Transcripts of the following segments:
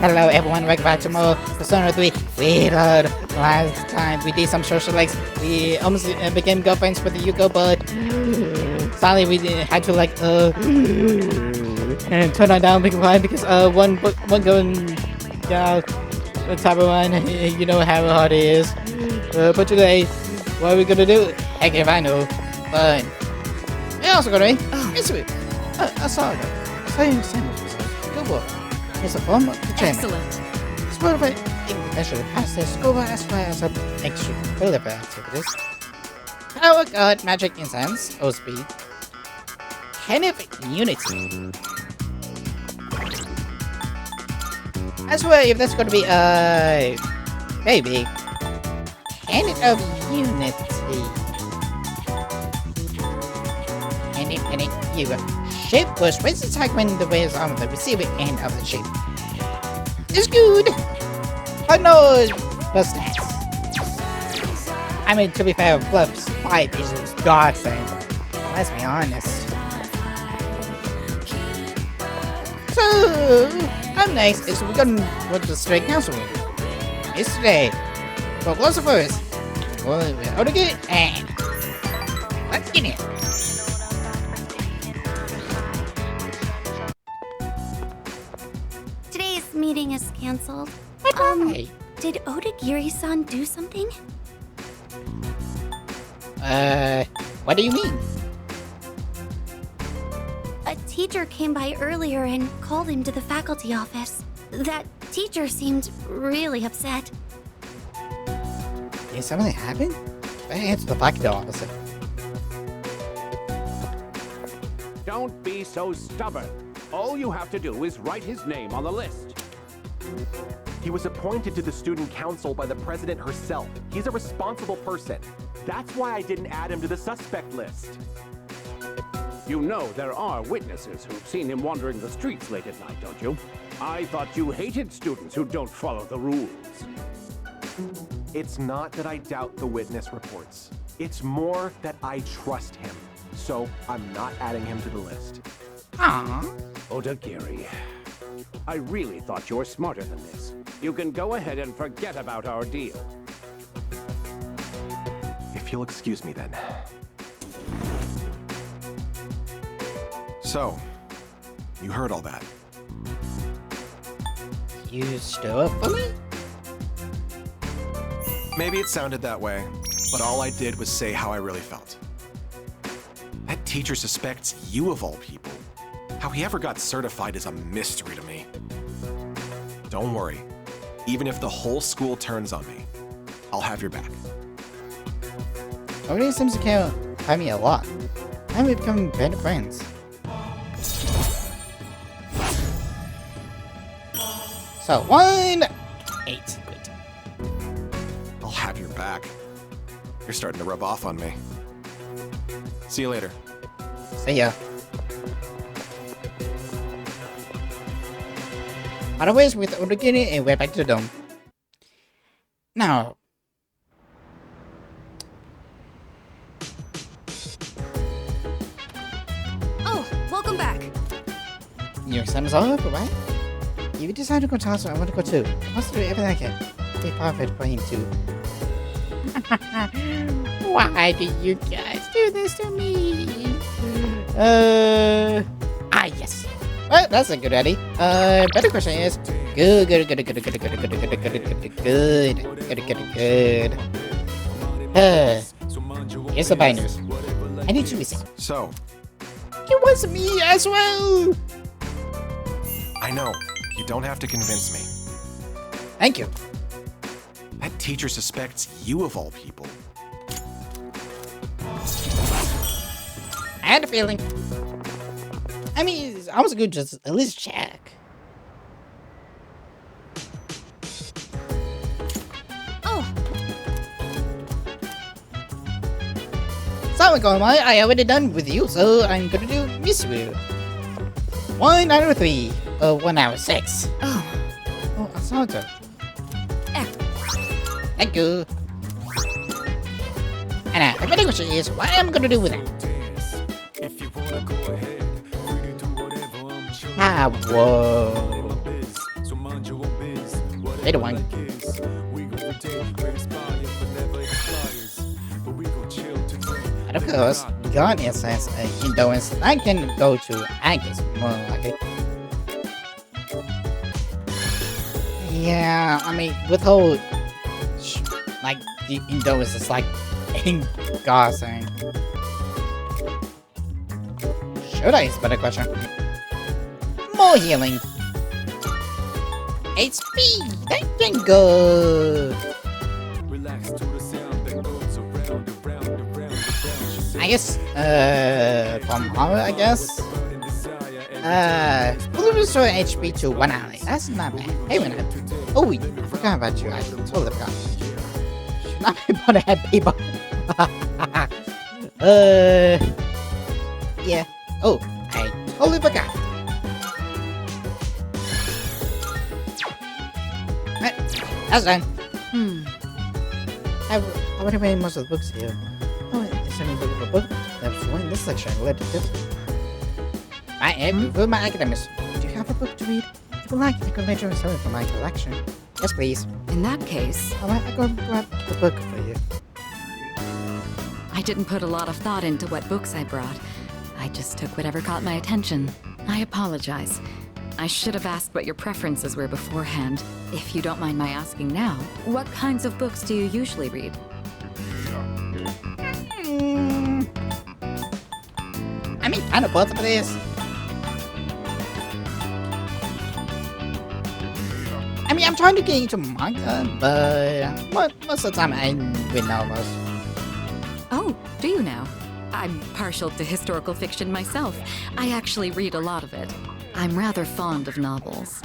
Hello everyone, welcome back to more Persona 3 Reload. Last time we did some social legs. We almost became girlfriends with the Yuko, but sadly we had to and turn her down because one going down the type of one, you know how hard it is. But today, what are we gonna do? Heck if I know. But we're also gonna it's I saw it. Same. Good work. It's a form of Excellent. It's one of the actually past the school as well as some extra curricular activities. Power God, magic incense, or speed. Kind of unity. I swear if that's gonna be maybe kind of unity. And you shape burst when attack when the way is on the receiving end of the shape. It's good. Oh no, but stats. I mean, to be fair, Fluff's fight is just godsend. Let's be honest. So, up next is we're gonna go to the Straight Council room. It's today. But closer first. Well, we're okay, and let's get it. Today's meeting is cancelled. Did Odagiri-san do something? What do you mean? A teacher came by earlier and called him to the faculty office. That teacher seemed really upset. Did something happen? I answered the faculty officer. Don't be so stubborn. All you have to do is write his name on the list. He was appointed to the student council by the president herself. He's a responsible person. That's why I didn't add him to the suspect list. You know there are witnesses who've seen him wandering the streets late at night, don't you? I thought you hated students who don't follow the rules. It's not that I doubt the witness reports. It's more that I trust him. So I'm not adding him to the list. Aww. Odagiri, I really thought you were smarter than this. You can go ahead and forget about our deal. If you'll excuse me then. So, you heard all that. You stood up for me? Maybe it sounded that way, but all I did was say how I really felt. That teacher suspects you of all people. How he ever got certified is a mystery to me. Don't worry. Even if the whole school turns on me, I'll have your back. Nobody seems to care about me a lot. And we're becoming better friends. So, 1-8. Good. I'll have your back. You're starting to rub off on me. See you later. See ya. Otherwise, with Odagiri, and we're back to the dome. Now. Oh, welcome back. Your son is all over, right? If you decide to go to hospital, I want to go too. I want to do everything I can. Be perfect for him too. Why do you guys do this to me? Yes. Well, that's a good idea. Better question is, good. Here's the binders. I need to reset. So, It was me as well. I know. You don't have to convince me. Thank you. That teacher suspects you of all people. I had a feeling. I mean, I was good just at least check. Oh, So, I already done with you, so I'm gonna do Miss Wu. 1 out of 3. 1 out of 6. oh. Oh, I saw it. Eh. Thank you. And the better question is, what am I gonna do with that? Ah, whoa. They the one. And of course, God essence Hinduans I can go to Angus more like it. Yeah, I mean, with whole like the Hinduans is like in God saying. Should I? Is a better question. More healing. HP. That can go. I guess, from Hammer, I guess. Fully restore HP to 1 ally. That's not bad. Hey, when oh, I forgot about you. I totally forgot. Should not be able to have people. Yeah. Oh, I totally forgot. That's done. I would have made most of the books here. Oh, is there any book of a book? There's one in this section related to my for my academics. Do you have a book to read? If you like, I could later restore it from my collection. Yes, please. In that case, Alright, I'll go grab the book for you. I didn't put a lot of thought into what books I brought. I just took whatever caught my attention. I apologize. I should have asked what your preferences were beforehand. If you don't mind my asking now, what kinds of books do you usually read? I mean, kind of both of this. I mean, I'm trying to get into manga, but most of the time I read novels. Oh, do you now? I'm partial to historical fiction myself. I actually read a lot of it. I'm rather fond of novels.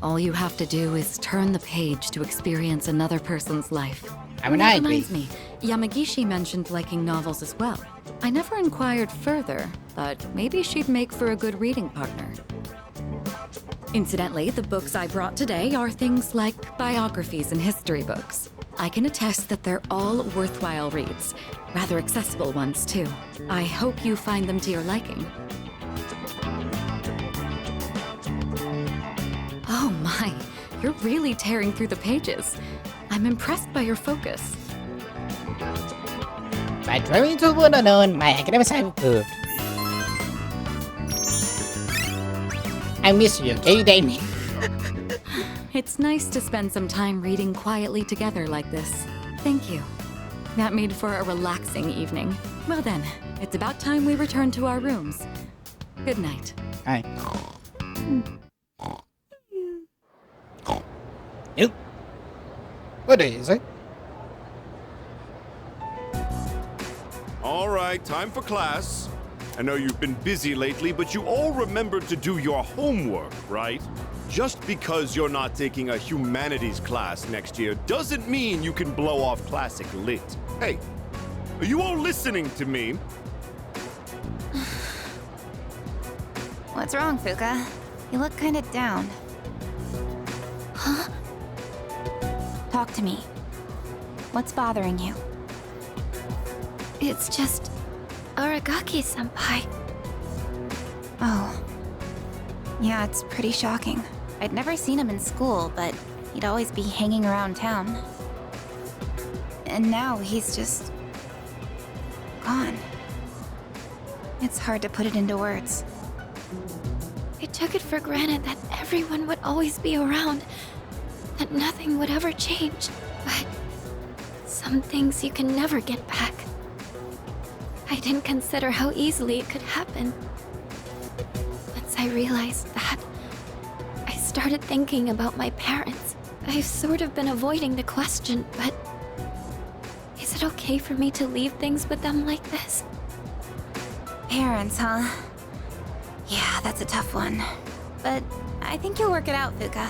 All you have to do is turn the page to experience another person's life. I mean, That I agree. reminds me, Yamagishi mentioned liking novels as well. I never inquired further, but maybe she'd make for a good reading partner. Incidentally, the books I brought today are things like biographies and history books. I can attest that they're all worthwhile reads. Rather accessible ones, too. I hope you find them to your liking. Oh my, you're really tearing through the pages. I'm impressed by your focus. By traveling into the world unknown, my academics have improved. I miss you, can you date me? It's nice to spend some time reading quietly together like this. Thank you. That made for a relaxing evening. Well then, it's about time we return to our rooms. Good night. Hi. Nope. What is it? All right, time for class. I know you've been busy lately, but you all remembered to do your homework, right? Just because you're not taking a humanities class next year doesn't mean you can blow off classic lit. Hey, are you all listening to me? What's wrong, Fuuka? You look kind of down. Huh? Talk to me. What's bothering you? It's just Aragaki-senpai. Oh. Yeah, it's pretty shocking. I'd never seen him in school, but he'd always be hanging around town. And now he's just gone. It's hard to put it into words. I took it for granted that everyone would always be around, that nothing would ever change. But some things you can never get back. I didn't consider how easily it could happen. Once I realized that, I started thinking about my parents. I've sort of been avoiding the question, but is it okay for me to leave things with them like this? Parents, huh? Yeah, that's a tough one. But I think you'll work it out, Fuuka.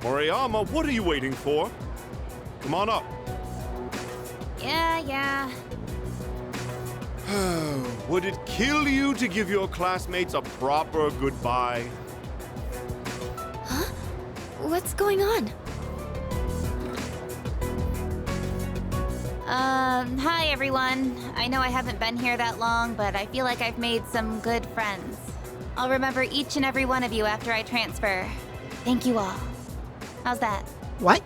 Moriyama, what are you waiting for? Come on up. Yeah. Would it kill you to give your classmates a proper goodbye? Huh? What's going on? Hi everyone. I know I haven't been here that long, but I feel like I've made some good friends. I'll remember each and every one of you after I transfer. Thank you all. How's that? What?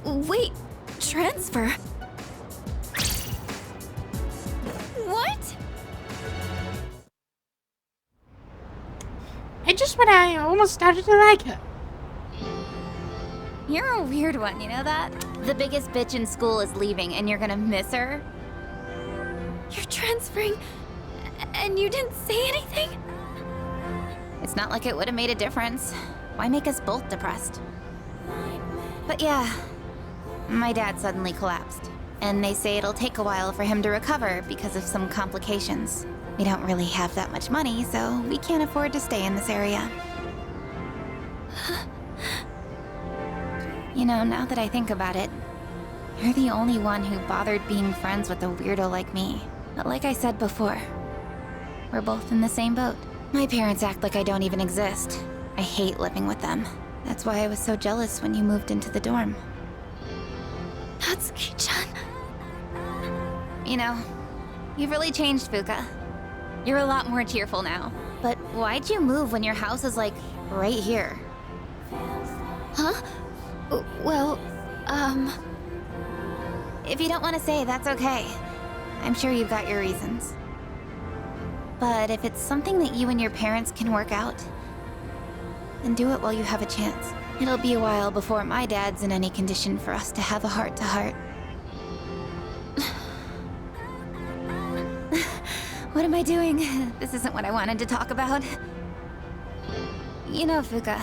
Wait, transfer? What? And just when I almost started to like her. You're a weird one, you know that? The biggest bitch in school is leaving and you're gonna miss her? You're transferring and you didn't say anything? It's not like it would have made a difference. Why make us both depressed? But yeah, my dad suddenly collapsed. And they say it'll take a while for him to recover because of some complications. We don't really have that much money, so we can't afford to stay in this area. You know, now that I think about it, you're the only one who bothered being friends with a weirdo like me. But like I said before, we're both in the same boat. My parents act like I don't even exist. I hate living with them. That's why I was so jealous when you moved into the dorm. Natsuki-chan. You know, you've really changed, Fuuka. You're a lot more cheerful now. But why'd you move when your house is, like, right here? Huh? Well, if you don't want to say, that's okay. I'm sure you've got your reasons. But if it's something that you and your parents can work out, then do it while you have a chance. It'll be a while before my dad's in any condition for us to have a heart-to-heart. What am I doing? This isn't what I wanted to talk about. You know, Fuuka,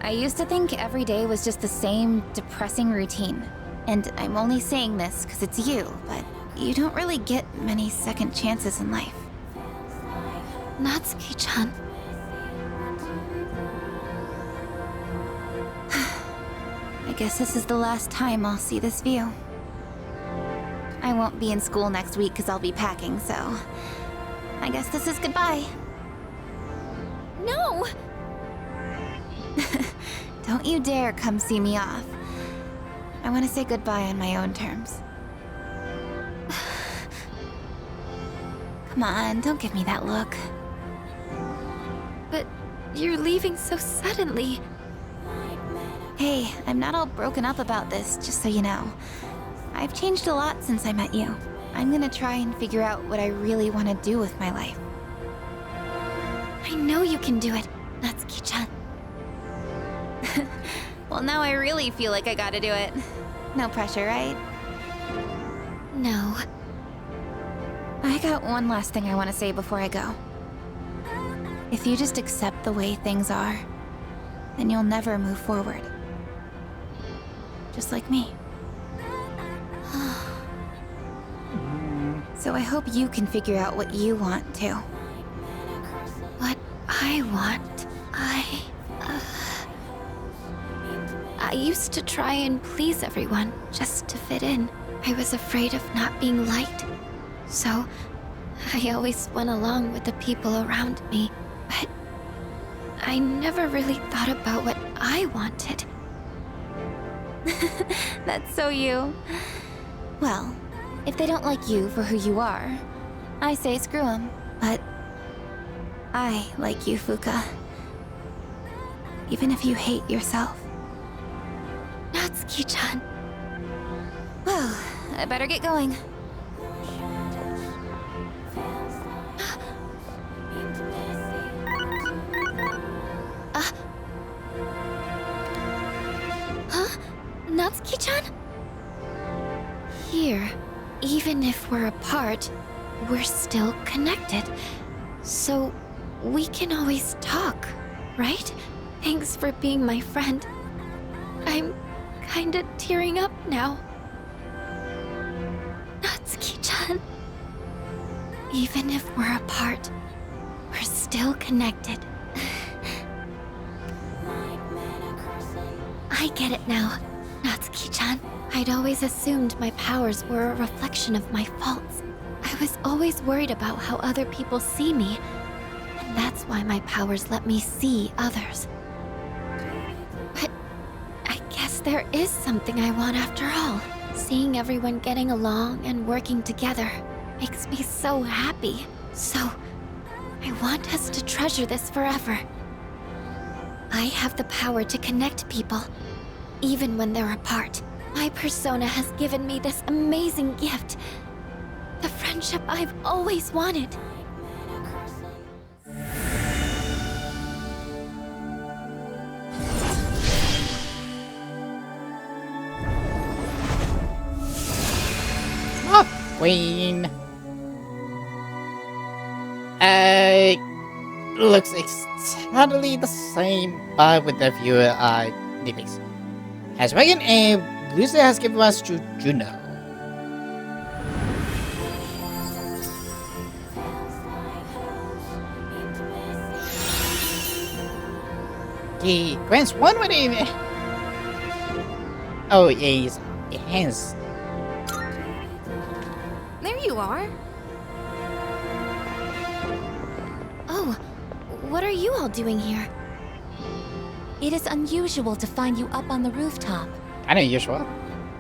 I used to think every day was just the same depressing routine. And I'm only saying this because it's you, but you don't really get many second chances in life. Natsuki-chan. I guess this is the last time I'll see this view. I won't be in school next week because I'll be packing, so I guess this is goodbye. No! Don't you dare come see me off. I want to say goodbye on my own terms. Come on, don't give me that look. But you're leaving so suddenly. Hey, I'm not all broken up about this, just so you know. I've changed a lot since I met you. I'm gonna try and figure out what I really want to do with my life. I know you can do it, Natsuki-chan. Well, now I really feel like I gotta do it. No pressure, right? No. I got one last thing I want to say before I go. If you just accept the way things are, then you'll never move forward. Just like me. So I hope you can figure out what you want too. What I want? I used to try and please everyone just to fit in. I was afraid of not being liked. So I always went along with the people around me. But I never really thought about what I wanted. That's so you. Well, if they don't like you for who you are, I say screw them. But I like you, Fuuka. Even if you hate yourself. Natsuki-chan. Well, I better get going. Huh? Natsuki-chan? Here, even if we're apart, we're still connected. So, we can always talk, right? Thanks for being my friend. I'm kinda tearing up now. Natsuki-chan. Even if we're apart, we're still connected. I get it now, Natsuki-chan. I'd always assumed my powers were a reflection of my faults. I was always worried about how other people see me. And that's why my powers let me see others. But I guess there is something I want after all. Seeing everyone getting along and working together makes me so happy. So, I want us to treasure this forever. I have the power to connect people, even when they're apart. My persona has given me this amazing gift. The friendship I've always wanted. Oh, Queen. Looks exactly the same, but with the fewer nipples. As Awaken and Lucy has given us to Juno. He grants one with him. Oh, yes, it has. There you are. Oh, what are you all doing here? It is unusual to find you up on the rooftop. I know usual.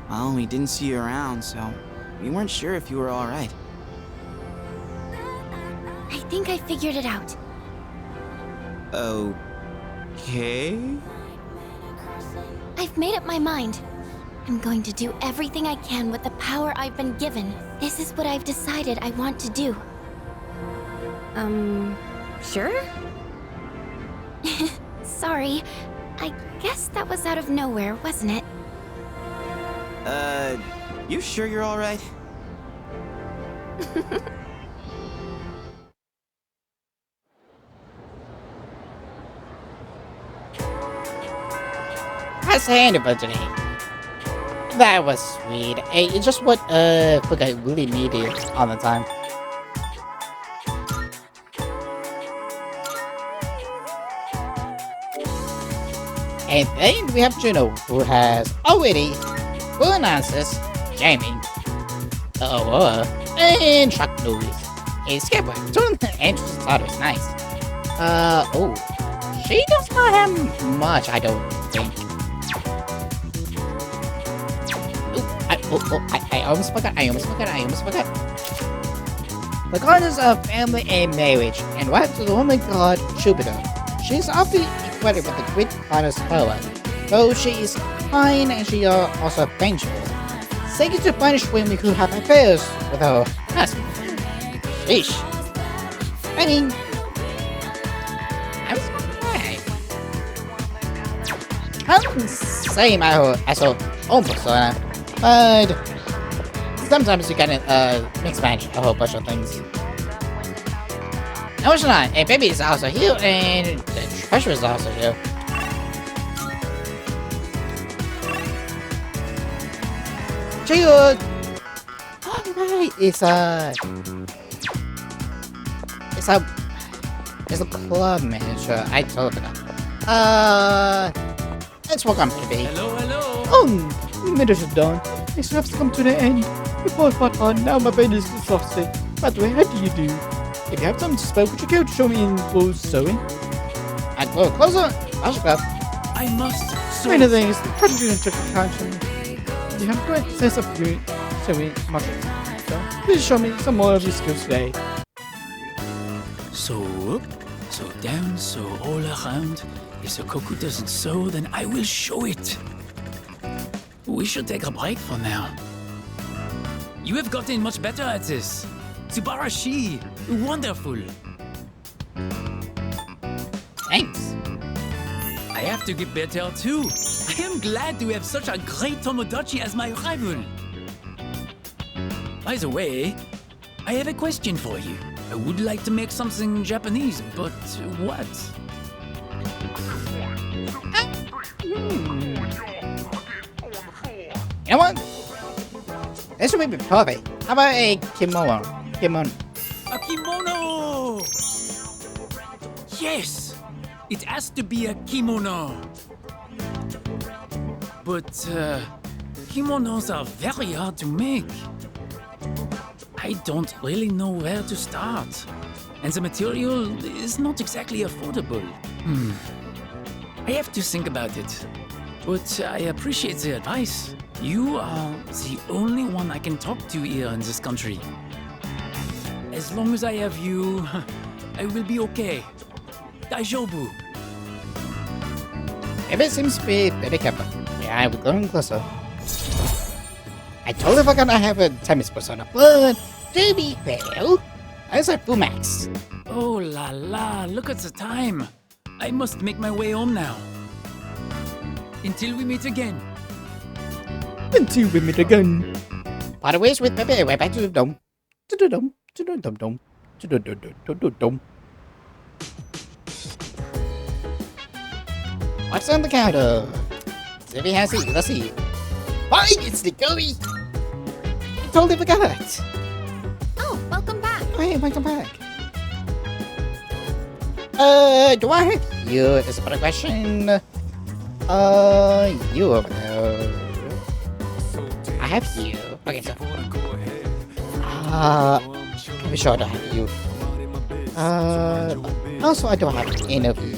Well, we didn't see you around, so we weren't sure if you were alright. I think I figured it out. Okay? I've made up my mind. I'm going to do everything I can with the power I've been given. This is what I've decided I want to do. Sure? Sorry. I guess that was out of nowhere, wasn't it? You sure you're alright? That's the end of it today. That was sweet. Hey, it's just what Fuuka really needed all the time. And then we have Juno, who has already full analysis, jamming, and shock noise. And Skipper, turn the entrance thought was nice. Oh, she does not have much, I don't think. I almost forgot. The goddess of family and marriage, and wife to the woman god Jupiter. She is often equated with the Greek goddess Hera, though she is kind and she is also vengeful, seeking to punish women who have affairs with her husband. Sheesh. I mean, I'm surprised. I'm the same as her own persona, but sometimes you gotta mix match a whole bunch of things. No, it's not. And baby is also here, and the treasure is also here. Cheers! Alright, it's a club manager. I totally forgot. Let's walk on, baby. Hello. Oh, the minute is done. My stuff's come to the end. Before fought on, now my brain is exhausted. By the way, how do you do? If you have something to spell, would you care to show me in full sewing? I'd go closer. I'll shut up. I must sew. Many things. How did you check the content? You have a great sense of sewing much. So, please show me some more of your skills today. Sew up, sew down, sew all around. If the Koku doesn't sew, then I will show it. We should take a break for now. You have gotten much better at this. Tsubarashi! Wonderful! Thanks. I have to get better too. I am glad to have such a great Tomodachi as my rival. By the way, I have a question for you. I would like to make something Japanese, but what? You know what? This would be perfect. How about a kimono? A kimono! Yes! It has to be a kimono. But, kimonos are very hard to make. I don't really know where to start. And the material is not exactly affordable. I have to think about it. But I appreciate the advice. You are the only one I can talk to here in this country. As long as I have you, I will be okay. Daijoubu. Maybe it seems to be very careful. Yeah, we're going closer. I totally forgot I have a Timeless persona, but to be fair, I said full max. Oh la la, look at the time. I must make my way home now. Until we meet again. Until we meet again. Part of ways with Pepe, way back to the dome. To the dome. To the dome. To the dome. What's on the counter? If he has it, let's see. Why, it's the Gobi! I totally forgot. Oh, welcome back. Oh, hey, welcome back. Do I have you? Is a better question. You over there. I have you. Okay, so. I'm sure I don't have you. Also, I don't have any of you.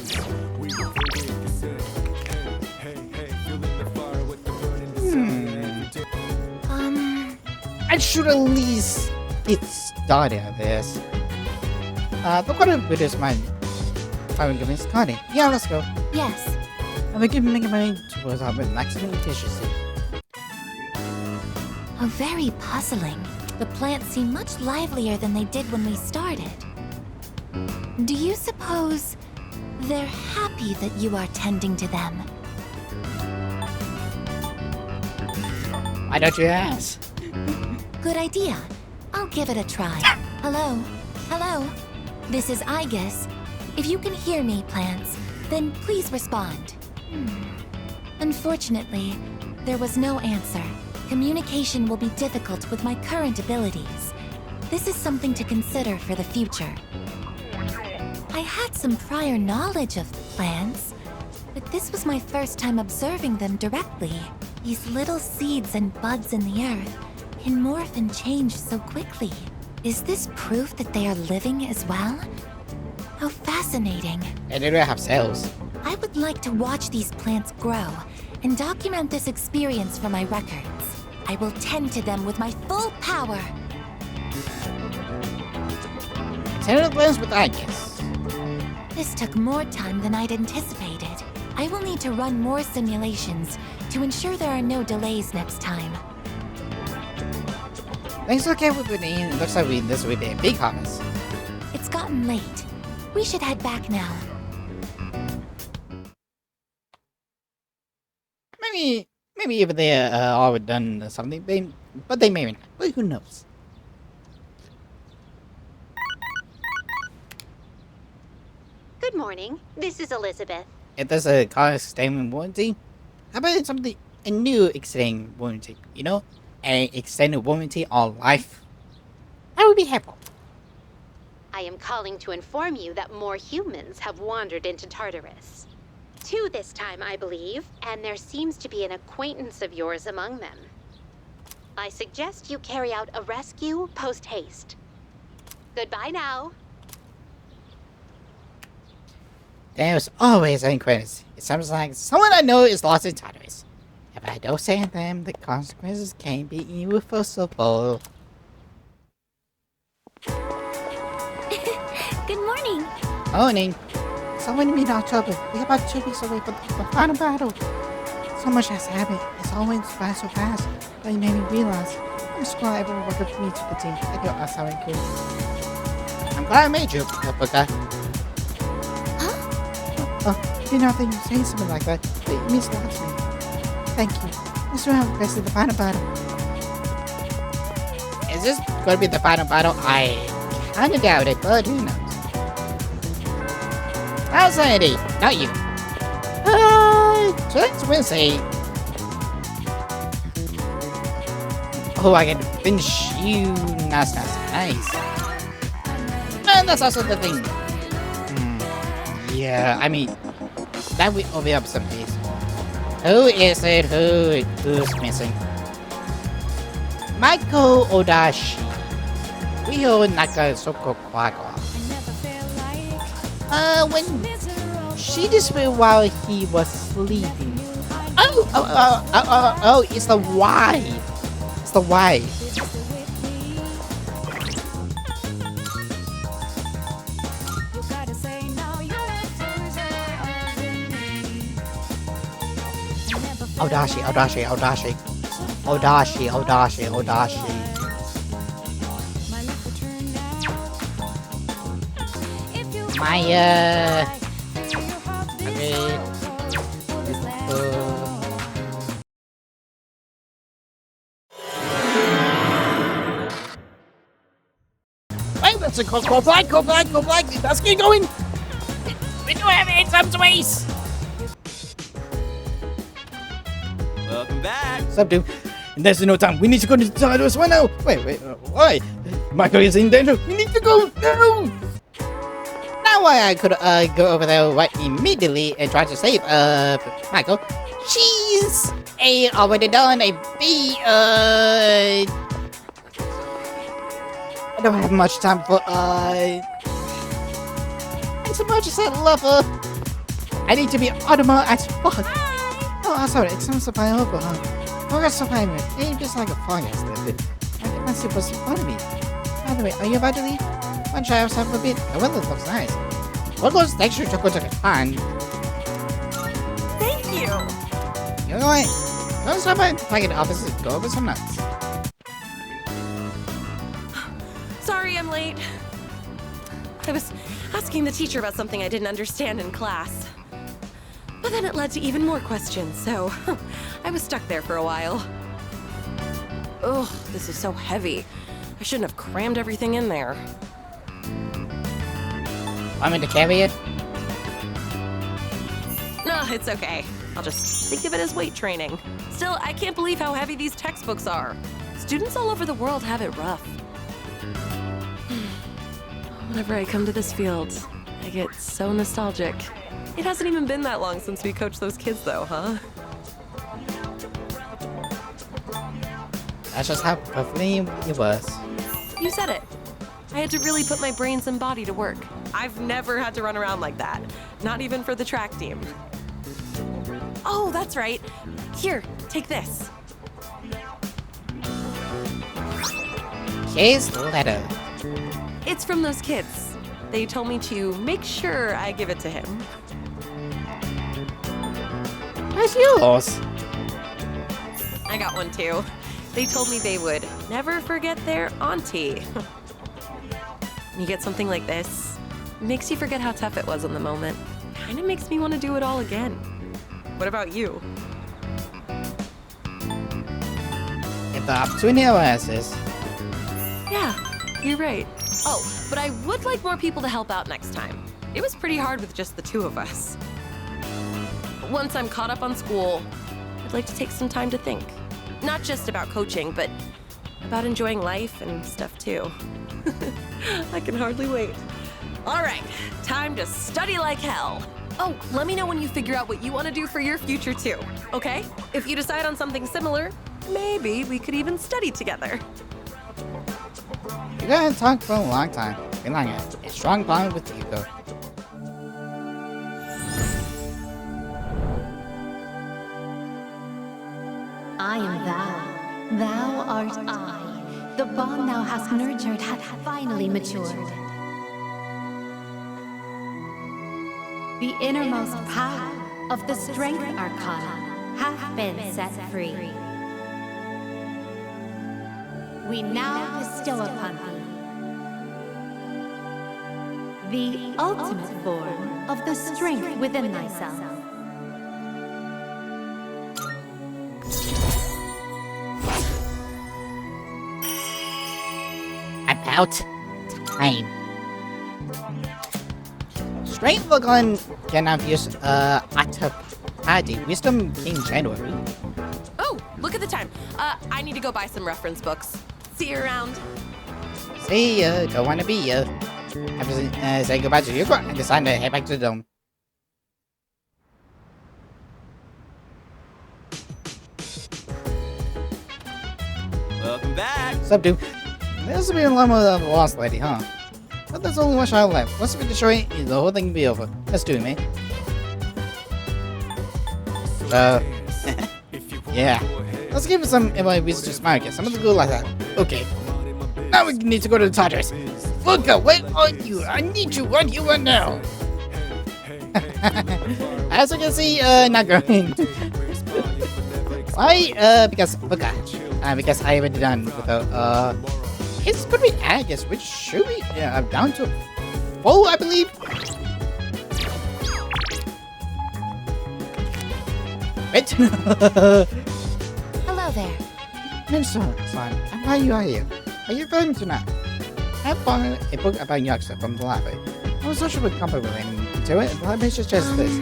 I should at least get started on this. The quarter of videos mine. If I would give me starting. Yeah, let's go. Yes. I'm gonna give Mega Man towards our maximum efficiency. Oh, very puzzling. The plants seem much livelier than they did when we started. Do you suppose they're happy that you are tending to them? Why don't you ask? Good idea. I'll give it a try. Hello? Hello? This is Aigis. If you can hear me, plants, then please respond. Unfortunately, there was no answer. Communication will be difficult with my current abilities. This is something to consider for the future. I had some prior knowledge of plants, but this was my first time observing them directly. These little seeds and buds in the earth can morph and change so quickly. Is this proof that they are living as well? How fascinating. And they don't have cells. I would like to watch these plants grow and document this experience for my records. I will tend to them with my full power. Tend to the plants with Aigis. This took more time than I'd anticipated. I will need to run more simulations to ensure there are no delays next time. Things okay with the name. It looks like this will be a big harvest. It's gotten late. We should head back now. Maybe if they all done something, but they may not. But who knows? Good morning. This is Elizabeth. If there's a car extending warranty, how about something a new extending warranty? You know, an extended warranty on life. That would be helpful. I am calling to inform you that more humans have wandered into Tartarus. 2 this time, I believe, and there seems to be an acquaintance of yours among them. I suggest you carry out a rescue post-haste. Goodbye now. There's always an acquaintance. It sounds like someone I know is lost in Tartarus. If I don't save them, the consequences can be irreversible. Good morning. Morning. Someone in October. We're about 2 weeks away from the final battle. So much has happened. It's always fast so fast. But you made me realize I'm just glad everyone worked with me to the team. I know that's how I could. I'm glad I made you, Fuuka. You know, I think you say something like that, but it means a lot to me. Thank you. Let's have the rest of the final battle. Is this going to be the final battle? I kind of doubt it, but who knows? Anxiety, not you. Just Wednesday. Oh, I can finish you. Nice. And that's also the thing. Yeah, I mean, that will open up some things. Who is it? Who's missing? Michael Odashi. Ryo Nakasoko Kwaga. When she disappeared while he was sleeping. Oh, it's the wife. It's the wife. Odashi, Odashi, Odashi. Odashi, Odashi, Odashi. Maya. Okay. Hey, that's a cold black. Let's get going. We do have it some space. Welcome back. Sup, dude? There's no time. We need to go to the Tartarus right now. Wait, why? Michael is in danger. We need to go now. Now I could go over there right immediately and try to save Michael. She's A already done, a B I don't have much time for and so much as I love her. I need to be Audema as fuck. Oh, sorry, it's some supply over, huh? Forgot supply me. Ain't just like a fungus that I get my super fun of me. By the way, are you about to leave? One try outside for a bit. The weather looks nice. What goes extra chocolate to the pan? Thank you! You know what? Don't stop by the packet office and go over some nuts. Sorry I'm late. I was asking the teacher about something I didn't understand in class. But then it led to even more questions, so I was stuck there for a while. Ugh, this is so heavy. I shouldn't have crammed everything in there. Want me to carry it? No, it's okay. I'll just think of it as weight training. Still, I can't believe how heavy these textbooks are. Students all over the world have it rough. Whenever I come to this field, I get so nostalgic. It hasn't even been that long since we coached those kids though, huh? That's just how roughly it was. You said it. I had to really put my brains and body to work. I've never had to run around like that. Not even for the track team. Oh, that's right. Here, take this. Here's the letter. It's from those kids. They told me to make sure I give it to him. Where's yours? I got one too. They told me they would never forget their auntie. When you get something like this, it makes you forget how tough it was in the moment. Kinda makes me want to do it all again. What about you? If the opportunity arises. Yeah, you're right. Oh, but I would like more people to help out next time. It was pretty hard with just the two of us. Once I'm caught up on school, I'd like to take some time to think. Not just about coaching, but about enjoying life and stuff too. I can hardly wait. All right, time to study like hell. Oh, let me know when you figure out what you want to do for your future too, okay? If you decide on something similar, maybe we could even study together. You guys talked for a long time. Feeling a strong bond with Fuuka. I am thou. Thou art I. The bond thou hast nurtured hath finally matured. The innermost power of the strength arcana hath been set free. We now bestow upon thee the ultimate form of the strength within thyself. About time. Strength look on can have used Atapadi Wisdom King January. Oh, look at the time. I need to go buy some reference books. See you around. See ya, don't wanna be ya. Have to say goodbye to Yuko and decide to head back to the dome. Welcome back. What's up, dude? This will be a lot more than the lost lady, huh? But there's only one shot left. Once we destroy it, the whole thing will be over. Let's do it, man. Yeah. Let's give it some reason to smile again. Some of the good like that. Okay. Now we need to go to the Tartarus. Fuuka, where are you? I need you right here, right now. As you can see, not going. Why? Because Fuuka. Because I already done with the it's gonna be Agus, which should be down to 4, I believe. Wait. Hello there. Mr. Son, and why you are here? Are you going tonight? I found a book about youngster from the library. I was also with combat relating to it, and the library suggests this.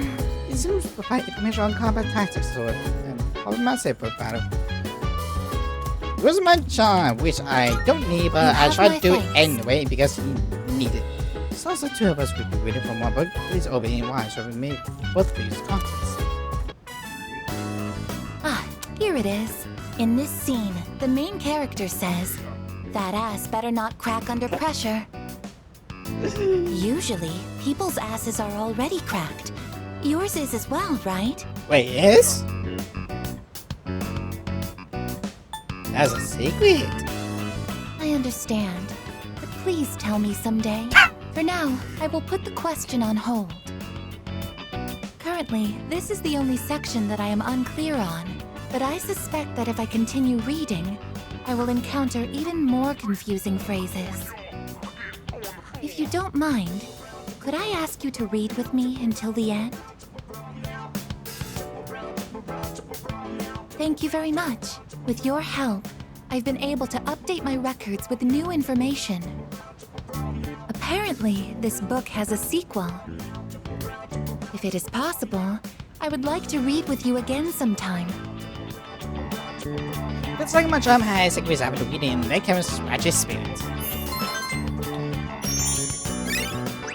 It seems to provide information on combat tactics or massive for battle. It was my charm, which I don't need, but I tried to do it anyway because you need it. So the two of us would be reading from one book. Please open it wide so we may both use contents. Ah, here it is. In this scene, the main character says, "That ass better not crack under pressure." Usually, people's asses are already cracked. Yours is as well, right? Wait, yes? That's a secret. I understand. But please tell me someday. For now, I will put the question on hold. Currently, this is the only section that I am unclear on, but I suspect that if I continue reading, I will encounter even more confusing phrases. If you don't mind, could I ask you to read with me until the end? Thank you very much. With your help, I've been able to update my records with new information. Apparently, this book has a sequel. If it is possible, I would like to read with you again sometime. Looks like my charm has a quiz after reading that can scratch his spirit.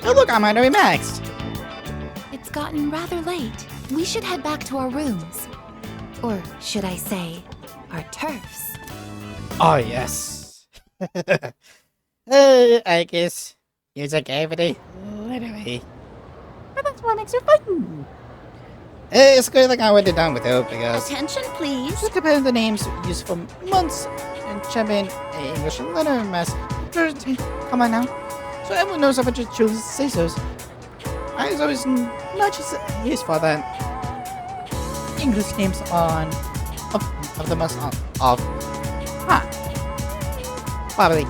Oh look, I'm already maxed! It's gotten rather late. We should head back to our rooms. Or should I say, our turfs. Oh yes. I guess use a cavity. Literally. But that's what makes it fun. It's good like I already done with it because Attention, please. just comparing the names used for months and champion English letter mess. Come on now. So everyone knows about your choose say so's. I was always not just his father. English names on of the most of probably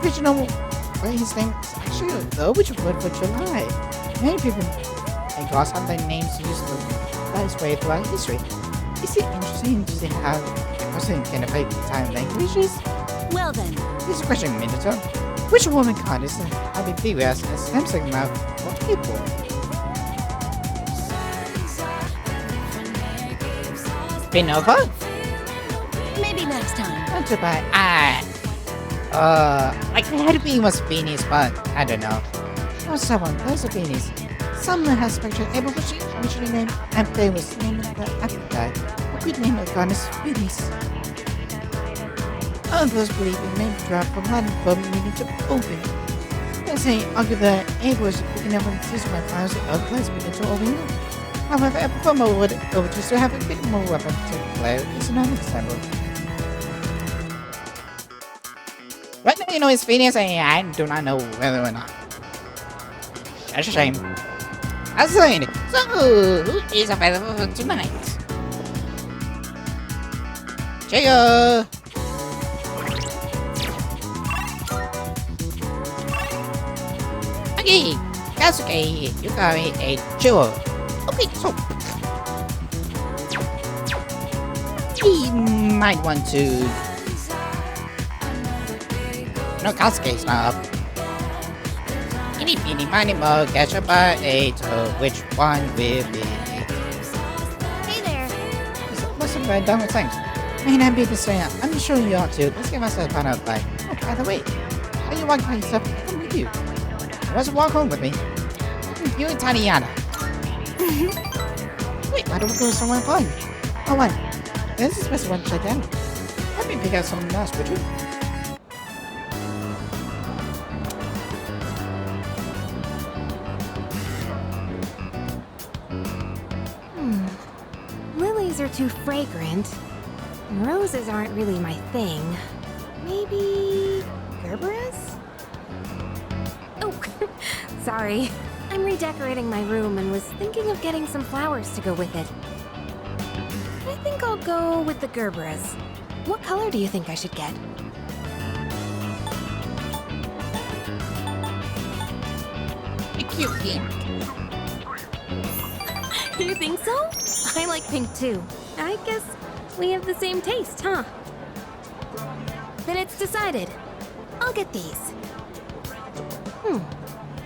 original his name is actually the which word for July. Many people and gods have their names used this way throughout history. Is it interesting to see how a person can affect time languages? Well then. Here's a question, Minotaur. Which woman card is having figures and Samsung mouth for people? Spinova? Maybe next time. Not too bad. Like it had to be was Venus, but I don't know. Oh, someone, there's a Venus. Someone has spectral able which originally named and famous name of the afterlife. A good name of goddess Venus. Others believe it may drop from Latin verb meaning to open. They say argue that able is picking up on season files of place meaning to open. However, a performer would just to have a bit more weapon to play is another example. Right now you know it's Venus and I do not know whether or not. That's a shame. Aside, so who is available for tonight? Cheer! Okay, that's okay. You got me a jewel. Okay, so we might want to. No, Kasuke's not up. Any beanie miny mo, catch up by 8. So which one will be? Hey there. What's up, done with things? May not be the same. I'm sure you ought to. Let's give us a fun out by. Oh, by the way, are you walking by yourself? Come with you. Let's walk home with me. You and Tiny Yana. Wait, why don't we go somewhere fun? Oh, what? This is supposed to want to check out. Let me pick out something else, would you? Lilies are too fragrant. And roses aren't really my thing. Maybe Gerberas? Oh, sorry. I'm redecorating my room and was thinking of getting some flowers to go with it. go with the Gerberas. What color do you think I should get? A cute pink. You think so? I like pink too. I guess we have the same taste, huh? Then it's decided. I'll get these.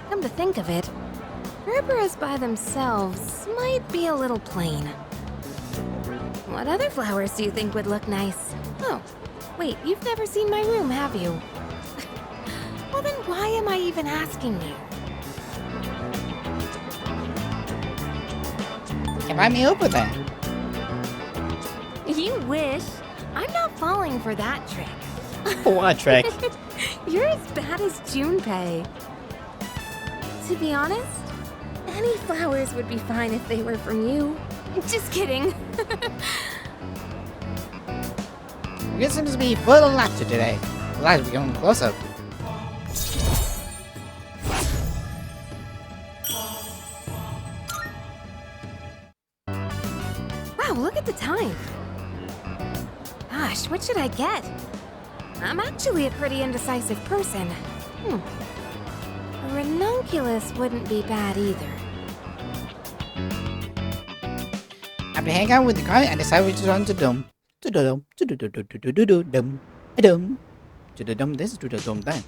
Come to think of it, Gerberas by themselves might be a little plain. What other flowers do you think would look nice? Oh, wait, you've never seen my room, have you? Well then why am I even asking you? Invite me over then. You wish. I'm not falling for that trick. What trick? You're as bad as Junpei. To be honest, any flowers would be fine if they were from you. Just kidding. It seems to be full of laughter today. The light will be coming closer. Wow, look at the time. Gosh, what should I get? I'm actually a pretty indecisive person. A ranunculus wouldn't be bad either. After hanging out with the guy, I decided to run to dum. To the dum. To the dum. To the dum. To the dum. This is to the dum then.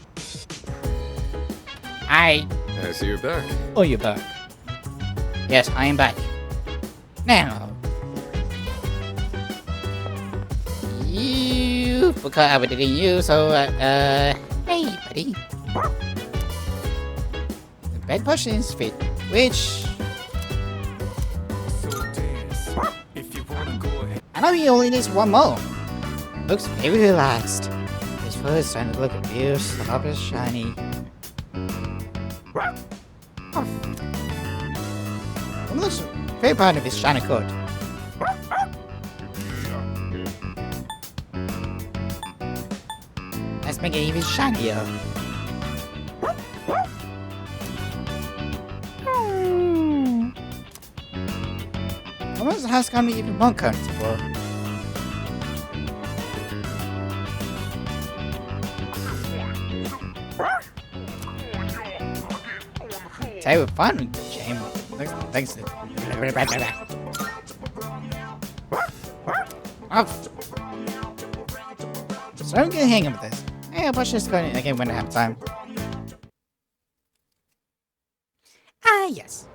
Hi. I see you're back. Oh, you're back. Yes, I am back. Now. You forgot everything you, so, hey, buddy. The bed pushes fit, which... I know he only needs one more. Looks very relaxed. His fur is starting to look a bit soft and shiny. Oh. He looks very proud of his shiny coat. Let's make it even shinier. Almost the house got me even more comfortable. Say we're fun, James. Thanks. So I'm gonna hang with this. Hey, I'll push this going again when I have time. Yes.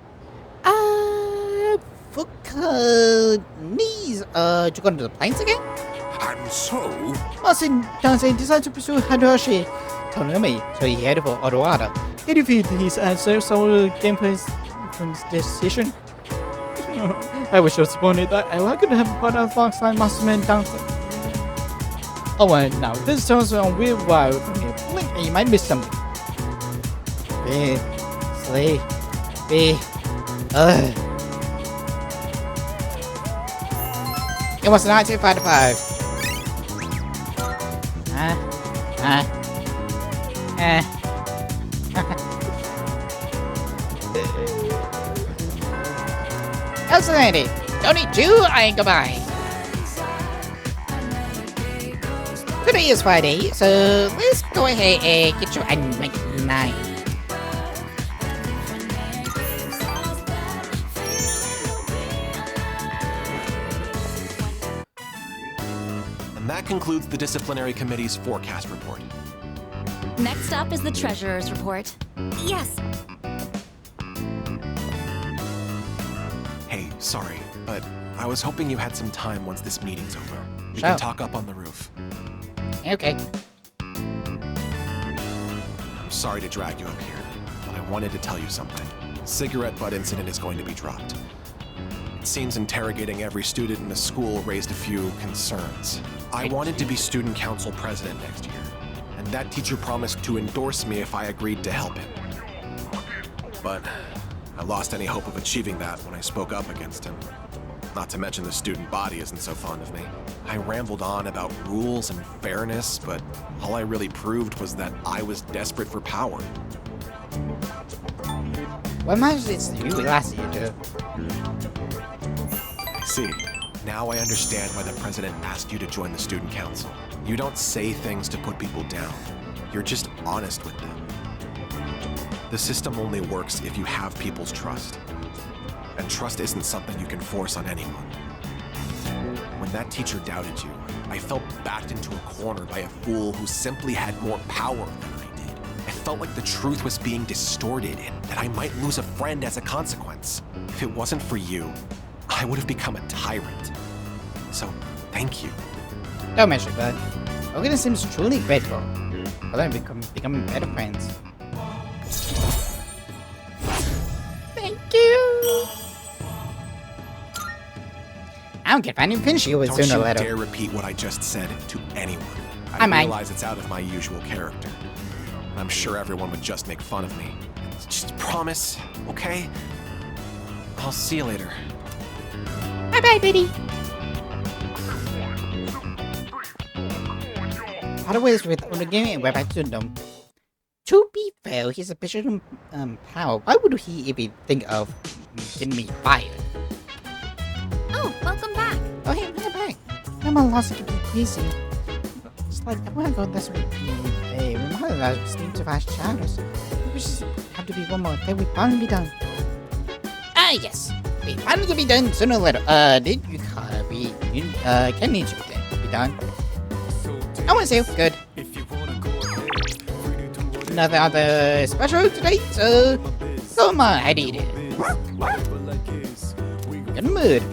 Fuuka needs to go to the plains again? And so? Marcin Dansei decided to pursue Hadoshi Tonumi, so he headed for Otoada. He defeated his answer, so gameplay from his decision. I was disappointed that I couldn't have put out alongside Masterman Dansei. Oh, and now this turns on weird wild. Blink and you might miss something. Big, sleep, big, It was 1955. Outstanding. Don't need two, I ain't goodbye. Today is Friday, so let's go ahead and get your animated night. And that concludes the disciplinary committee's forecast report. Next up is the treasurer's report. Yes. Hey, sorry, but I was hoping you had some time once this meeting's over. We Sure. can talk up on the roof. Okay. I'm sorry to drag you up here, but I wanted to tell you something. Cigarette butt incident is going to be dropped. It seems interrogating every student in the school raised a few concerns. I wanted to be student council president next year, and that teacher promised to endorse me if I agreed to help him. But I lost any hope of achieving that when I spoke up against him. Not to mention the student body isn't so fond of me. I rambled on about rules and fairness, but all I really proved was that I was desperate for power. What matters is you last year, too. I see. Now I understand why the president asked you to join the student council. You don't say things to put people down. You're just honest with them. The system only works if you have people's trust. And trust isn't something you can force on anyone. When that teacher doubted you, I felt backed into a corner by a fool who simply had more power than I did. I felt like the truth was being distorted and that I might lose a friend as a consequence. If it wasn't for you, I would have become a tyrant. So, thank you. Don't mention that. Awaken seems truly grateful. But then becoming better friends. Thank you. I don't care if I didn't finish it with Don't sooner or you later. dare repeat what I just said to anyone. I might. realize it's out of my usual character. I'm sure everyone would just make fun of me. Just promise, okay? I'll see you later. Bye-bye, Biddy. Otherwise, with the game and web to them. To be fair, he's a bishop power. Why would he even think of getting me fired? Oh, welcome back. Oh, hey, we're back. I'm a lost to be busy. It's like, I want to go this way. Hey, reminder that we need to fast shadows. We just have to be one more thing. We finally be done. Ah, yes. We finally to be done sooner or later. Did you can need to be done. I want to say good. Nothing other special today, so my I did it. Good mood.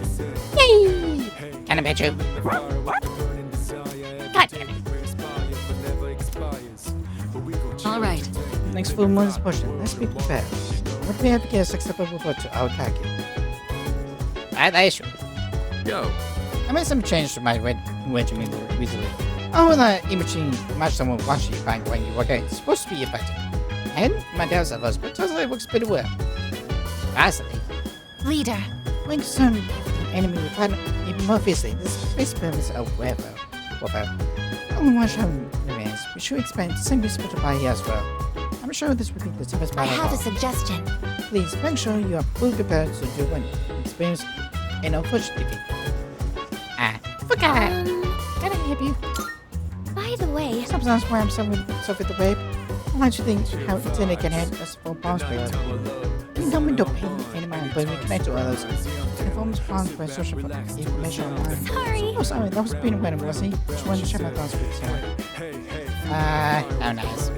Yay! Can I bet you? God damn it. All right. Next full moon's pushing. Let's be prepared. What do we have to get a acceptable report to our khaki? That issue. Yo. I made some change to my regimen recently. Oh, that imaging match someone watching you bang when you work out. It's supposed to be effective. I hadn't my doubts at first, but totally works pretty well. Fascinating. Leader. When some enemy will find even more fiercely, the space pyramids are warfare. Only one shot remains. We should expect the same respect by here as well. I'm sure this will be the toughest I battle. have a suggestion. Please make sure you are fully prepared to do one experience an unfortunate defeat. Fuuka! Can I help you? By the way, Sometimes when I'm so with the web, I like to think how internet can help us for bounce rate. We don't mean to pay any amount, but we connect to others. Informs plans for social information online. Sorry. Oh, sorry, that was being random, was he? Just wanted to check my thoughts with you. How nice.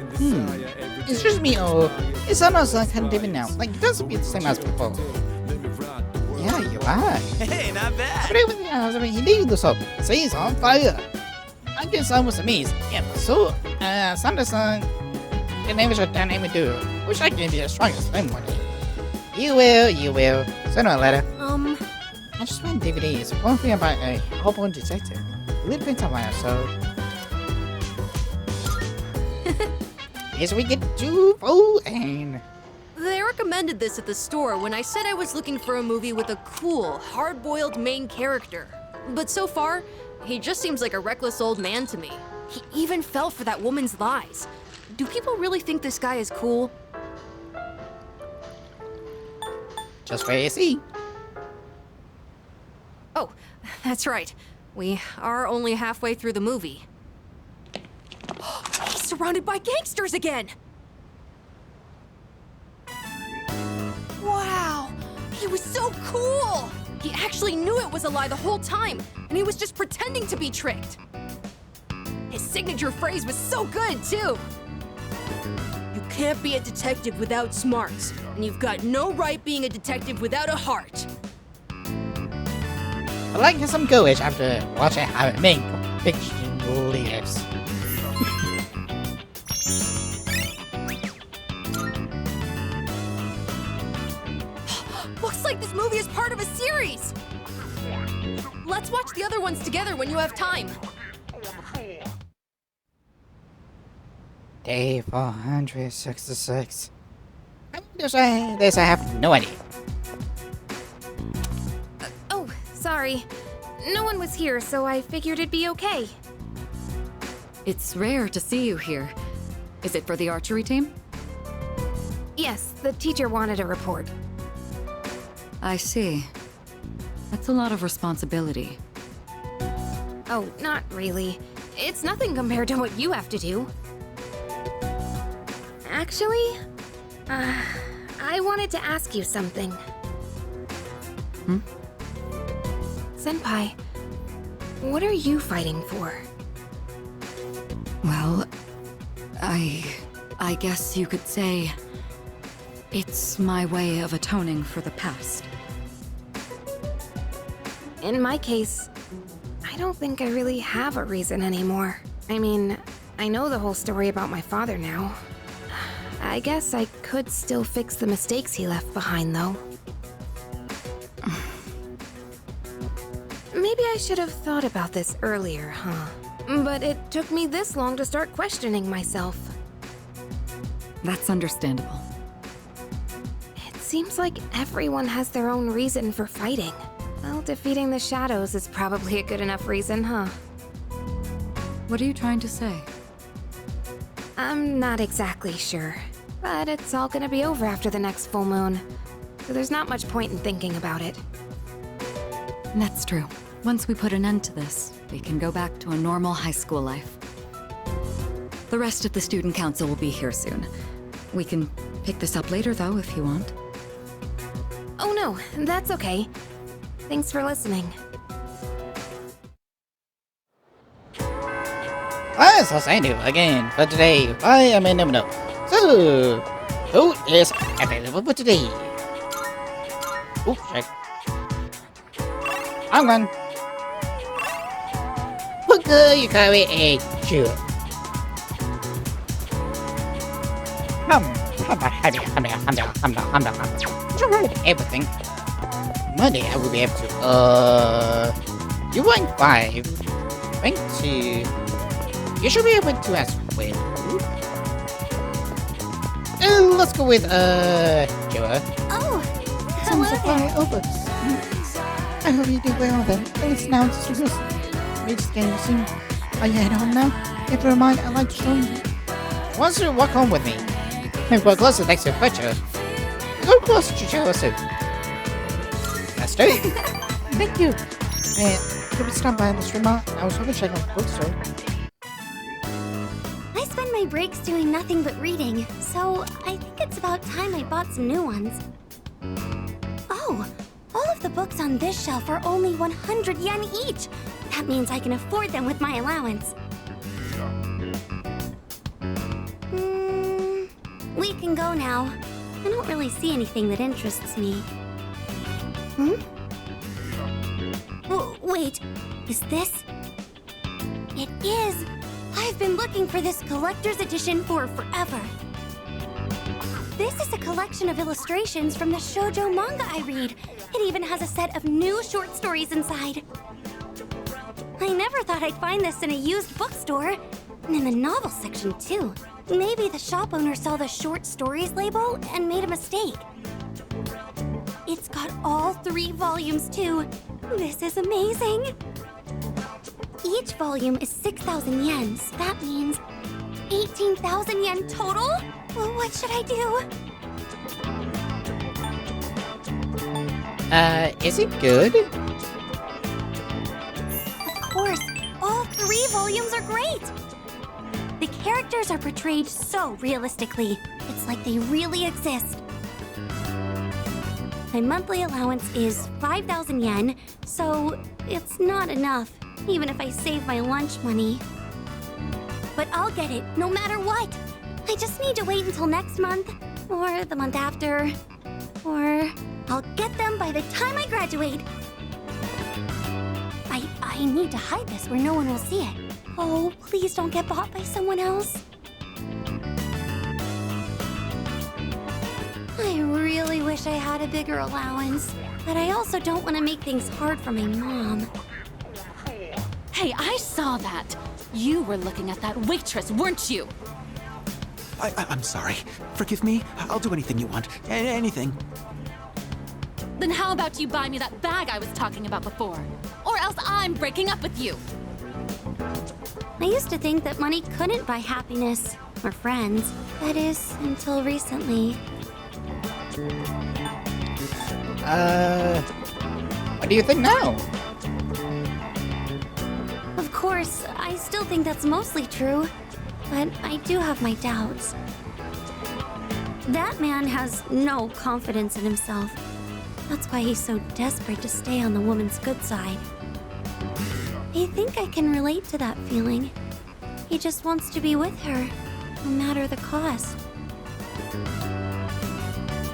It's just me, or it's almost like kind of different now. Like, it doesn't be the same as before. Yeah, you are. Hey, not bad. But everything else, I mean, he needed this up. See, he's on fire. I guess I was amazed. Yeah, so, Sanderson can never shut down any duo. Wish I could be as strong as them one day. You will. Sooner or later. I just want DVDs. One thing about a whole detective. A little bit of my so. Yes, we get to full and. They recommended this at the store when I said I was looking for a movie with a cool, hard-boiled main character. But so far, he just seems like a reckless old man to me. He even fell for that woman's lies. Do people really think this guy is cool? Just wait and see. Oh, that's right. We are only halfway through the movie. He's surrounded by gangsters again! Wow! He was so cool! He actually knew it was a lie the whole time, and he was just pretending to be tricked. His signature phrase was so good, too. You can't be a detective without smarts, and you've got no right being a detective without a heart. I like some courage after watching how it main fiction lives. Looks like this movie is part of a series! Let's watch the other ones together when you have time. Day 466. This I have no idea. Oh, sorry. No one was here, so I figured it'd be okay. It's rare to see you here. Is it for the archery team? Yes, the teacher wanted a report. I see. That's a lot of responsibility. Oh, not really. It's nothing compared to what you have to do. Actually, I wanted to ask you something. Senpai, what are you fighting for? Well, I guess you could say it's my way of atoning for the past. In my case, I don't think I really have a reason anymore. I mean, I know the whole story about my father now. I guess I could still fix the mistakes he left behind, though. Maybe I should have thought about this earlier, huh? But it took me this long to start questioning myself. That's understandable. It seems like everyone has their own reason for fighting. Well, defeating the shadows is probably a good enough reason, huh? What are you trying to say? I'm not exactly sure, but it's all gonna be over after the next full moon, so there's not much point in thinking about it. That's true. Once we put an end to this, we can go back to a normal high school life. The rest of the student council will be here soon. We can pick this up later, though, if you want. Oh no, that's okay. Thanks for listening. So thank you again for today. I am in no. So, who is available for today? Oh, check. I'm one. Fuuka, you carry a chew. Everything. Monday I will be able to. You want 5. Thank you. You should be able to as well. Let's go with, Joa. Oh, Some hello supply there. Obux. I hope you do well then. It's now just reach the game soon. Are you heading home now? If you don't mind, I'd like to join you. Once you walk home with me, and we're closer next to the picture. Go closer to Joa soon. That's right. Thank you. And could we stop by in this room? I was hoping to check out the bookstore. I spend my breaks doing nothing but reading, so I think it's about time I bought some new ones. Oh, all of the books on this shelf are only 100 yen each. That means I can afford them with my allowance. We can go now. I don't really see anything that interests me. Wait, is this? It is! I've been looking for this collector's edition for forever. This is a collection of illustrations from the shoujo manga I read. It even has a set of new short stories inside. I never thought I'd find this in a used bookstore. And in the novel section, too. Maybe the shop owner saw the short stories label and made a mistake. It's got all 3 volumes, too. This is amazing. Each volume is 6,000 yen, so that means 18,000 yen total? Well, what should I do? Is it good? Of course, all 3 volumes are great! The characters are portrayed so realistically. It's like they really exist. My monthly allowance is 5,000 yen, so it's not enough, even if I save my lunch money. But I'll get it, no matter what. I just need to wait until next month, or the month after, or I'll get them by the time I graduate. I need to hide this where no one will see it. Oh, please don't get bought by someone else. I really wish I had a bigger allowance, but I also don't want to make things hard for my mom. Hey, I saw that. You were looking at that waitress, weren't you? I'm sorry. Forgive me. I'll do anything you want. Anything. Then how about you buy me that bag I was talking about before? Or else I'm breaking up with you. I used to think that money couldn't buy happiness or friends. That is, until recently. What do you think now? Of course, I still think that's mostly true, but I do have my doubts. That man has no confidence in himself. That's why he's so desperate to stay on the woman's good side. I think I can relate to that feeling. He just wants to be with her, no matter the cost.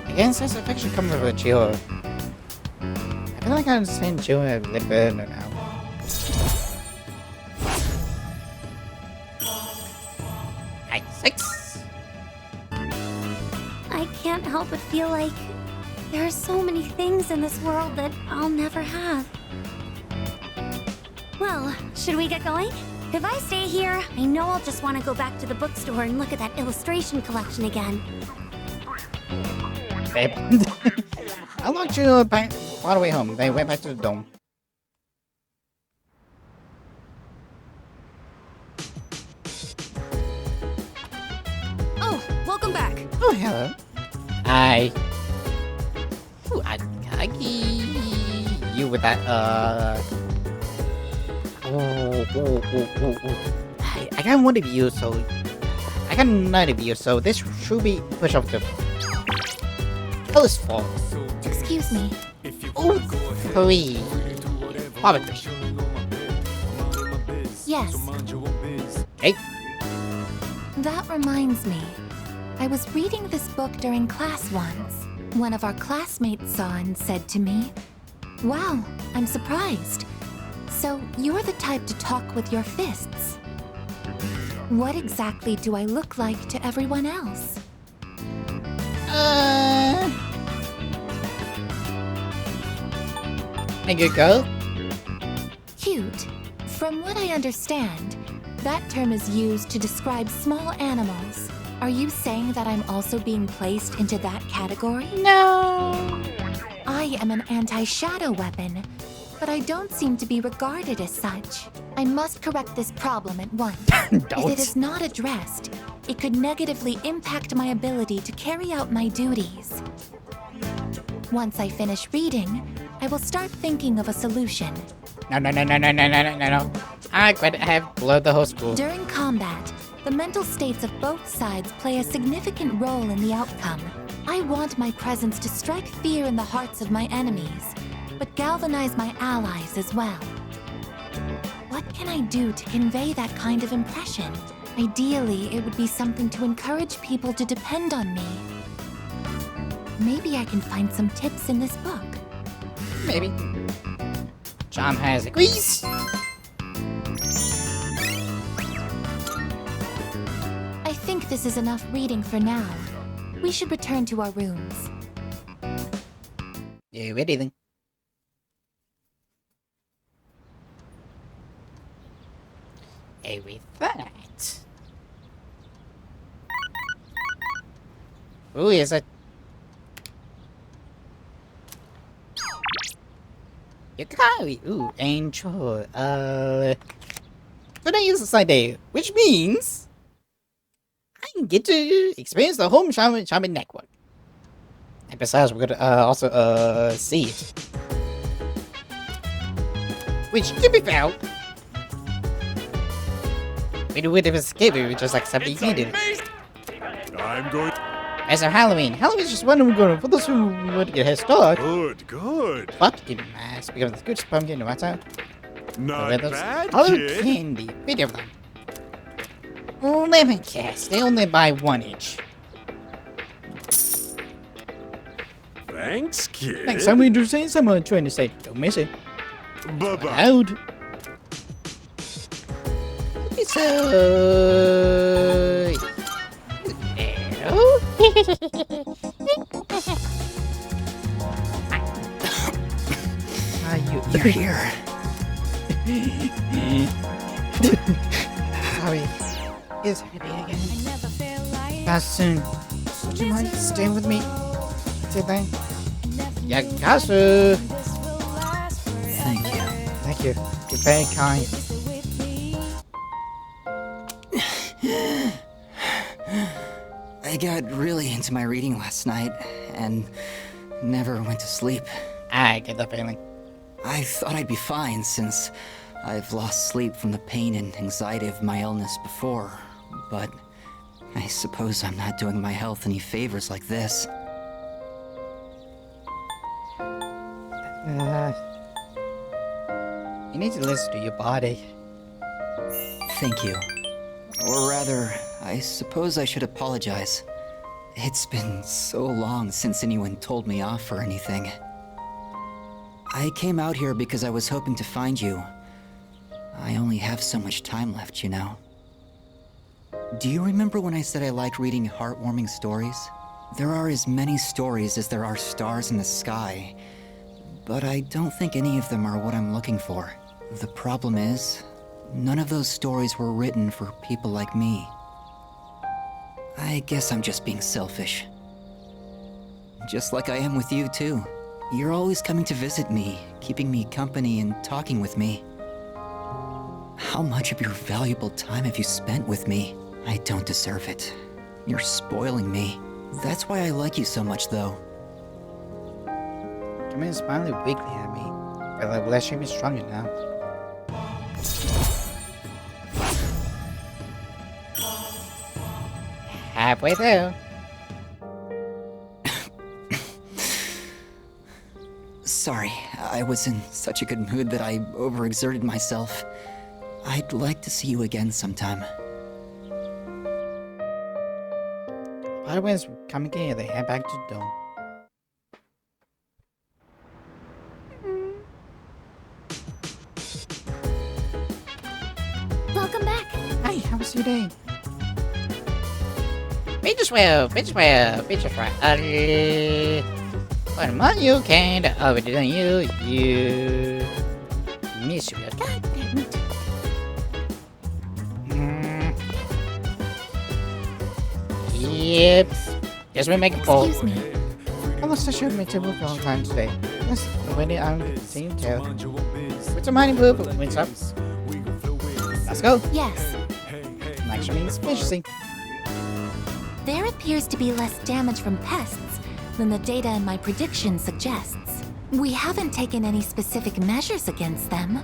Again, science fiction comes with a Jill. I feel like I understand Jill a little bit now. Nice. 6. I can't help but feel like there are so many things in this world that I'll never have. Well, should we get going? If I stay here, I know I'll just want to go back to the bookstore and look at that illustration collection again. Babe. I locked you back all the way home. They went back to the dome. Oh, welcome back. Oh, hello. Hi. Ooh, you with that, I got one of you, so... I got none of you, so this should be push off the... Post fall. Excuse me. Oh, please. Probably. Yes. Hey. That reminds me. I was reading this book during class once. One of our classmates saw and said to me, "Wow, I'm surprised. So you're the type to talk with your fists. What exactly do I look like to everyone else?" A good girl? Cute. From what I understand, that term is used to describe small animals. Are you saying that I'm also being placed into that category? No. I am an anti-shadow weapon, but I don't seem to be regarded as such. I must correct this problem at once. If it is not addressed, it could negatively impact my ability to carry out my duties. Once I finish reading, I will start thinking of a solution. No. I quit. I have blurred the whole school. During combat, the mental states of both sides play a significant role in the outcome. I want my presence to strike fear in the hearts of my enemies, but galvanize my allies as well. What can I do to convey that kind of impression? Ideally, it would be something to encourage people to depend on me. Maybe I can find some tips in this book. Maybe. John has a quiz. I think this is enough reading for now. We should return to our rooms. You ready then? With that. Who is it? Yukari. Ooh, Angel. Today is a Sunday, which means I can get to experience the home shaman network. And besides, we're gonna also see it, which can be found. We would have escaped it with just like 70 needed. I'm going. As of Halloween. Halloween's just when we're going for those who want to get a head start. Good. Pumpkin mask. We got the good pumpkin no matter. Not bad, Other kid. candy. 50 of them. Lemon cast. They only buy 1 each. Thanks, kid. Thanks. I'm introducing someone trying to say, don't miss it. Bye-bye. Loud. Okay, so... You're here. Sorry. It's happy again. Not soon. Would you mind staying with me today? Yakasu! Thank you. Thank you. You're very kind. I got really into my reading last night and never went to sleep. I get the feeling. I thought I'd be fine since I've lost sleep from the pain and anxiety of my illness before, but I suppose I'm not doing my health any favors like this. You need to listen to your body. Thank you. Or rather, I suppose I should apologize. It's been so long since anyone told me off or anything. I came out here because I was hoping to find you. I only have so much time left, you know. Do you remember when I said I liked reading heartwarming stories? There are as many stories as there are stars in the sky, but I don't think any of them are what I'm looking for. The problem is, none of those stories were written for people like me. I guess I'm just being selfish. Just like I am with you, too. You're always coming to visit me, keeping me company and talking with me. How much of your valuable time have you spent with me? I don't deserve it. You're spoiling me. That's why I like you so much, though. Come in smiling weakly at me. But the relationship is stronger now. Halfway there. Sorry, I was in such a good mood that I overexerted myself. I'd like to see you again sometime. Spider-Man's coming in and they head back to the dome. Welcome back. Hi, how was your day? Bitch swell. What more you can overdo than you miss you. God damn it. Yep. Yes, we make a poll. Excuse me. Almost I showed me to work a long time today. Yes, when I'm seeing tail. With some mining blue, but wins up. Let's go. Yes. Action means efficiency. There appears to be less damage from pests than the data in my prediction suggests. We haven't taken any specific measures against them.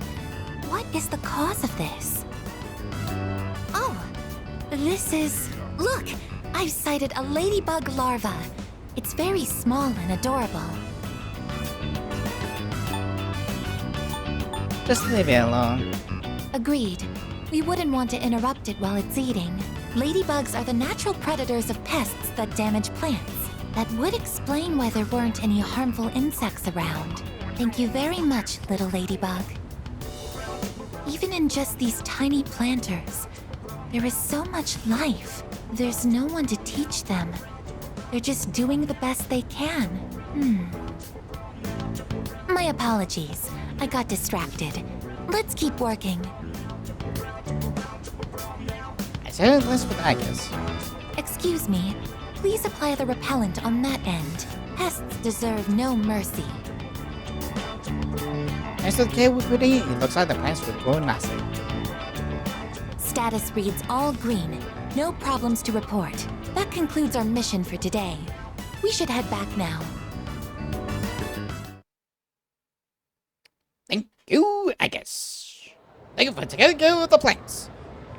What is the cause of this? Oh, this is... Look! I've sighted a ladybug larva. It's very small and adorable. Just leave it alone. Agreed. We wouldn't want to interrupt it while it's eating. Ladybugs are the natural predators of pests that damage plants. That would explain why there weren't any harmful insects around. Thank you very much, little ladybug. Even in just these tiny planters, there is so much life. There's no one to teach them. They're just doing the best they can. My apologies. I got distracted. Let's keep working. I said less with Agus. Excuse me. Please apply the repellent on that end. Pests deserve no mercy. Next to the cave we're putting it, looks like the plants will grow nicely. Status reads all green. No problems to report. That concludes our mission for today. We should head back now. Thank you, Agus. Thank you for taking care of the plants.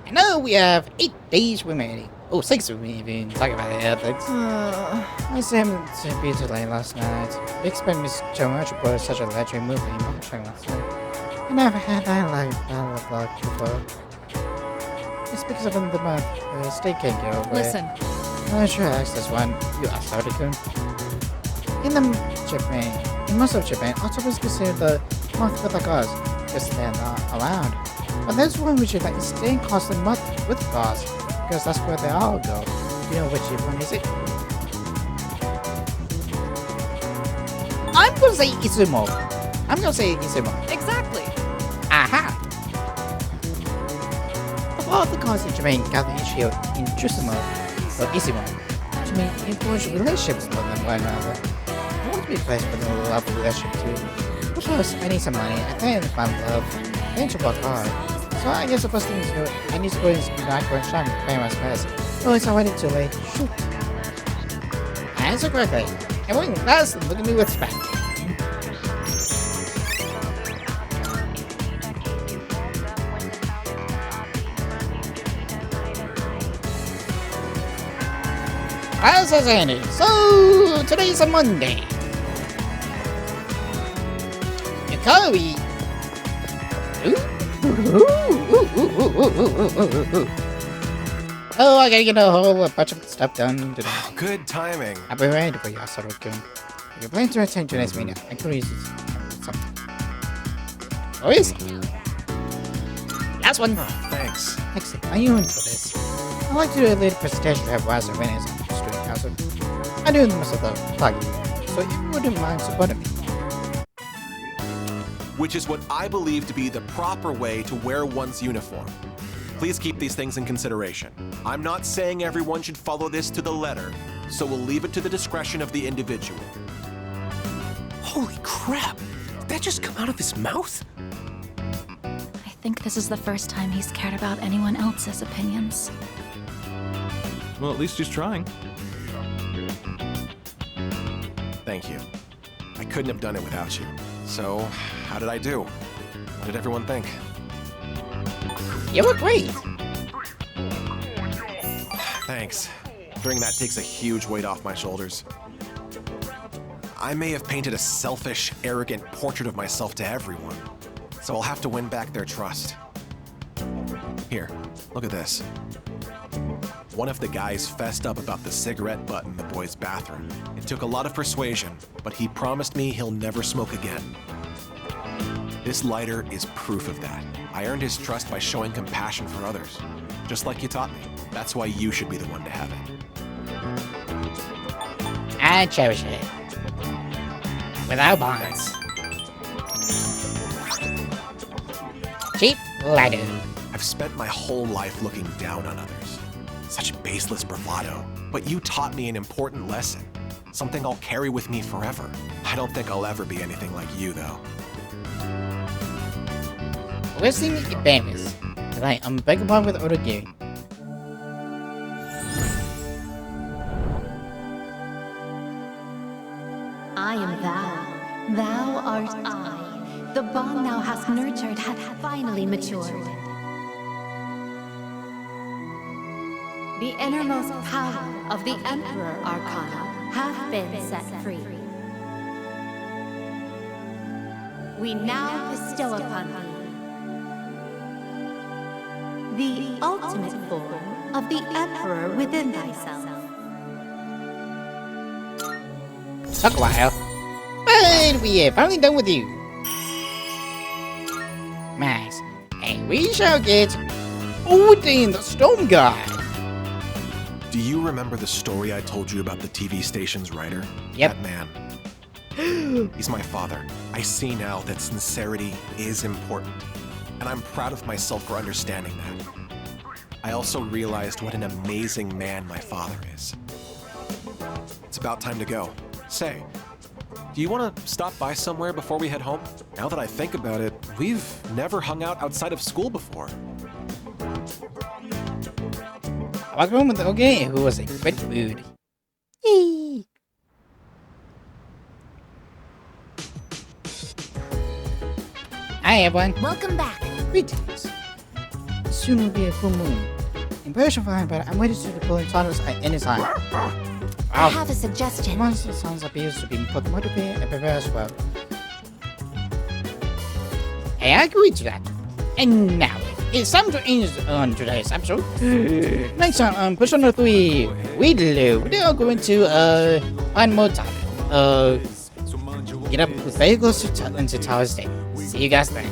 I know we have 8 days remaining. Oh, 6 remaining. Talking about the ethics. I said to be too late last night. We expect Miss so much for such a legendary movie in marketing last night. I never had that like Battle of Luck before. It's because of the month. Stay can't get over Listen. it. I'm sure I asked this one. You asked Article. In Japan, in most of Japan, October is considered the month with the gods, because they're not around. But there's one region that is staying constant month with gods, because that's where they all go. You know which one is it? I'm gonna say Izumo. Exactly. Aha! Of all the gods in Japan gather each year in Izumo, or Izumo, which means influential relationships with one another. I want to be blessed with a love relationship too. But first, I need some money. I can't find love. I need to work hard. So I guess the first thing is I need to go and not go and try and play my best. Oh, it's already too late. Shoot. I answer correctly. Everyone does look at me with respect. Class has ended, so today's a Monday. Yukari. Oh, I gotta get a whole bunch of stuff done today. Good timing. I'll be ready for your sort of game. If you're planning to attend tonight's meeting, I could use something. Oh, is it? Last one. Oh, thanks. Excellent. Are you in for this? I'd like to do a little presentation to have Wazza Winners on the student council. I'm doing most of the plugging, so if you wouldn't mind supporting me. Which is what I believe to be the proper way to wear one's uniform. Please keep these things in consideration. I'm not saying everyone should follow this to the letter, so we'll leave it to the discretion of the individual. Holy crap! Did that just come out of his mouth? I think this is the first time he's cared about anyone else's opinions. Well, at least he's trying. Thank you. I couldn't have done it without you. So, how did I do? What did everyone think? You look great! Thanks. Doing that takes a huge weight off my shoulders. I may have painted a selfish, arrogant portrait of myself to everyone, so I'll have to win back their trust. Here, look at this. One of the guys fessed up about the cigarette butt in the boys' bathroom. It took a lot of persuasion, but he promised me he'll never smoke again. This lighter is proof of that. I earned his trust by showing compassion for others, just like you taught me. That's why you should be the one to have it. I cherish it. Without bonds. Cheap lighter. I've spent my whole life looking down on others. Such baseless bravado. But you taught me an important lesson. Something I'll carry with me forever. I don't think I'll ever be anything like you, though. Listening is famous. Tonight, I'm back upon with other game. I am thou. Thou art I. The bond thou hast nurtured hath finally matured. The innermost power of the Emperor Arcana hath been set free. We now bestow upon thee the ultimate form of the Emperor within thyself. Took a while, but we are finally done with you. Max, and we shall get Odin, the Storm God. Do you remember the story I told you about the TV station's writer? Yep. That man. He's my father. I see now that sincerity is important, and I'm proud of myself for understanding that. I also realized what an amazing man my father is. It's about time to go. Say, do you want to stop by somewhere before we head home? Now that I think about it, we've never hung out outside of school before. I walked home with Oge, who was in great mood. Yee. Hi everyone. Welcome back. Greetings. Soon will be a full moon. In person fine, but I'm waiting to the pulling tunnels at any time. I have a suggestion. Monster sounds appears to be both motivated and prepared as well. Hey, I agree to that. And now, it's time to end on today's episode. Next time on Persona 3, we are going to, find more time. Get up with vehicles into Tower State. See you guys then.